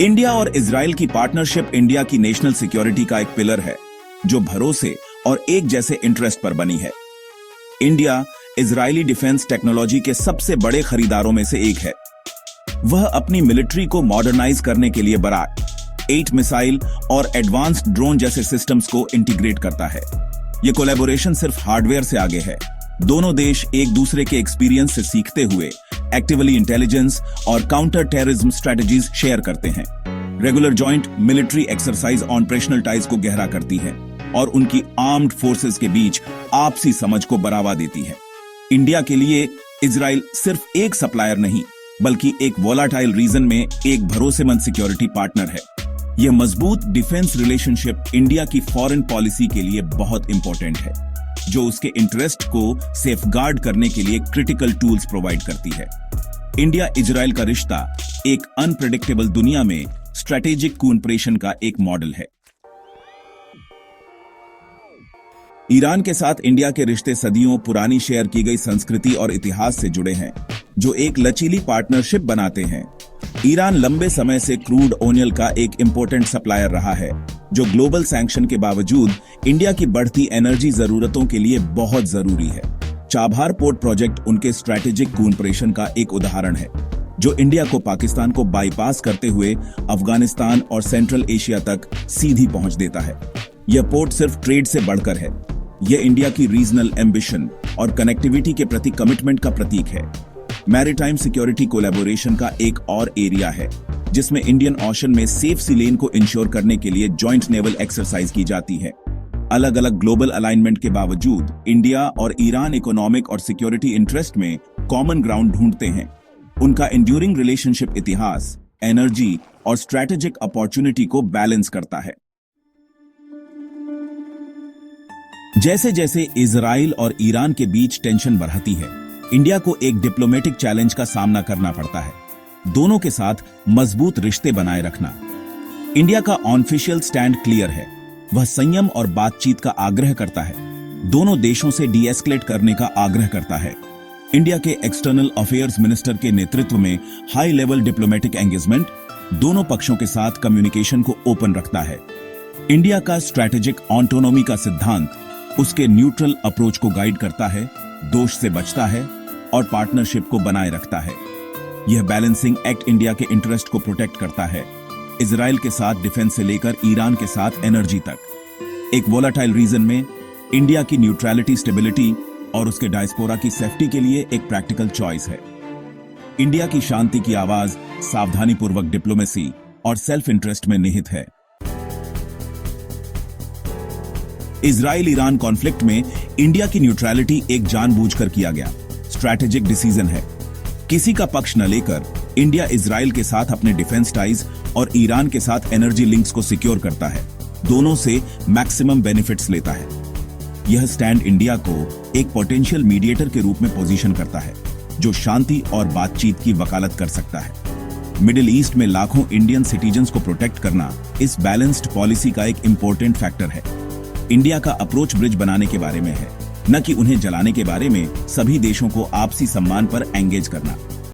India और Israel की partnership India की नेशनल सिक्योरिटी का एक पिलर है, जो भरोसे और एक जैसे इंटरेस्ट पर बनी है। इंडिया इजरायली डिफेंस टेक्नोलॉजी के सबसे बड़े खरीदारों में से एक है। वह अपनी मिलिट्री को मॉडर्नाइज करने के लिए बराक 8 मिसाइल और एडवांस्ड ड्रोन जैसे सिस्टम्स को इंटीग्रेट करता है। यह कोलैबोरेशन सिर्फ हार्डवेयर से आगे है। दोनों देश एक दूसरे के एक्सपीरियंस से सीखते हुए एक्टिवली इंटेलिजेंस और काउंटर टेररिज्म स्ट्रेटजीज शेयर करते हैं। Regular joint military exercise operational ties को गहरा करती है और उनकी आर्म्ड फोर्सेस के बीच आपसी समझ को बढ़ावा देती है। इंडिया के लिए इजराइल सिर्फ एक सप्लायर नहीं, बल्कि एक वोलाटाइल रीजन में एक भरोसेमंद सिक्योरिटी पार्टनर है। यह मजबूत डिफेंस रिलेशनशिप इंडिया की फॉरेन पॉलिसी के लिए बहुत इंपॉर्टेंट है, जो उसके इंटरेस्ट को सेफगार्ड करने के लिए क्रिटिकल टूल्स प्रोवाइड करती है। इंडिया इजराइल का रिश्ता एक अनप्रेडिक्टेबल दुनिया में स्ट्रेटेजिक कोऑपरेशन का एक मॉडल है। ईरान के साथ इंडिया के रिश्ते सदियों पुरानी शेयर की गई संस्कृति और इतिहास से जुड़े हैं, जो एक लचीली पार्टनरशिप बनाते हैं। ईरान लंबे समय से क्रूड ऑयल का एक इंपॉर्टेंट सप्लायर रहा है, जो ग्लोबल सैंक्शन के बावजूद इंडिया की बढ़ती एनर्जी जरूरतों के लिए बहुत जरूरी है। चाबहार पोर्ट प्रोजेक्ट उनके स्ट्रेटेजिक कोऑपरेशन का एक उदाहरण है, जो इंडिया को पाकिस्तान को बाईपास करते हुए अफगानिस्तान और सेंट्रल एशिया तक सीधी पहुंच देता है। यह पोर्ट सिर्फ ट्रेड से बढ़कर है, यह इंडिया की रीजनल एम्बिशन और कनेक्टिविटी के प्रति कमिटमेंट का प्रतीक है। मैरीटाइम सिक्योरिटी कोलैबोरेशन का एक और एरिया है, जिसमें इंडियन ओशन में सेफ सी लेन को इंश्योर करने के लिए जॉइंट नेवल एक्सरसाइज की जाती है। अलग अलग ग्लोबल अलाइनमेंट के बावजूद इंडिया और ईरान इकोनॉमिक और सिक्योरिटी इंटरेस्ट में कॉमन ग्राउंड ढूंढते हैं। उनका एंड्यूरिंग रिलेशनशिप इतिहास, एनर्जी और स्ट्रैटेजिक अपॉर्चुनिटी को बैलेंस करता है। जैसे जैसे इजराइल और ईरान के बीच टेंशन बढ़ती है, इंडिया को एक डिप्लोमेटिक चैलेंज का सामना करना पड़ता है। दोनों के साथ मजबूत रिश्ते बनाए रखना। इंडिया का ऑफिशियल स्टैंड क्लियर है, वह संयम और बातचीत का आग्रह करता है, दोनों देशों से डीएस्केलेट करने का आग्रह करता है। इंडिया के एक्सटर्नल अफेयर्स मिनिस्टर के नेतृत्व में हाई लेवल डिप्लोमेटिक एंगेजमेंट दोनों पक्षों के साथ कम्युनिकेशन को ओपन रखता है। इंडिया का स्ट्रैटेजिक ऑटोनॉमी का सिद्धांत उसके न्यूट्रल अप्रोच को गाइड करता है, दोष से बचता है और पार्टनरशिप को बनाए रखता है। यह बैलेंसिंग एक्ट इंडिया के इंटरेस्ट को प्रोटेक्ट करता है, इजराइल के साथ डिफेंस से लेकर ईरान के साथ एनर्जी तक। एक वोलाटाइल रीजन में इंडिया की न्यूट्रलिटी, स्टेबिलिटी और उसके डायस्पोरा की सेफ्टी के लिए एक प्रैक्टिकल चॉइस है। इंडिया की शांति की आवाज सावधानीपूर्वक डिप्लोमेसी और सेल्फ इंटरेस्ट में निहित है। इजराइल ईरान कॉन्फ्लिक्ट में इंडिया की न्यूट्रलिटी एक जानबूझकर किया गया स्ट्रैटेजिक डिसीजन है। किसी का पक्ष न लेकर इंडिया इजराइल के साथ अपने डिफेंस टाइज और ईरान के साथ एनर्जी लिंक्स को सिक्योर करता है, दोनों से मैक्सिमम बेनिफिट्स लेता है। यह स्टैंड इंडिया को एक पोटेंशियल मीडिएटर के रूप में पोजीशन करता है, जो शांति और बातचीत की वकालत कर सकता है। मिडिल ईस्ट में लाखों इंडियन सिटीजन्स को प्रोटेक्ट करना इस बैलेंस्ड पॉलिसी का एक इंपॉर्टेंट फैक्टर है। इंडिया का अप्रोच ब्रिज बनाने के बारे में है, न कि उन्हें जलाने के बारे में। सभी देशों को आपसी सम्मान पर एंगेज करना।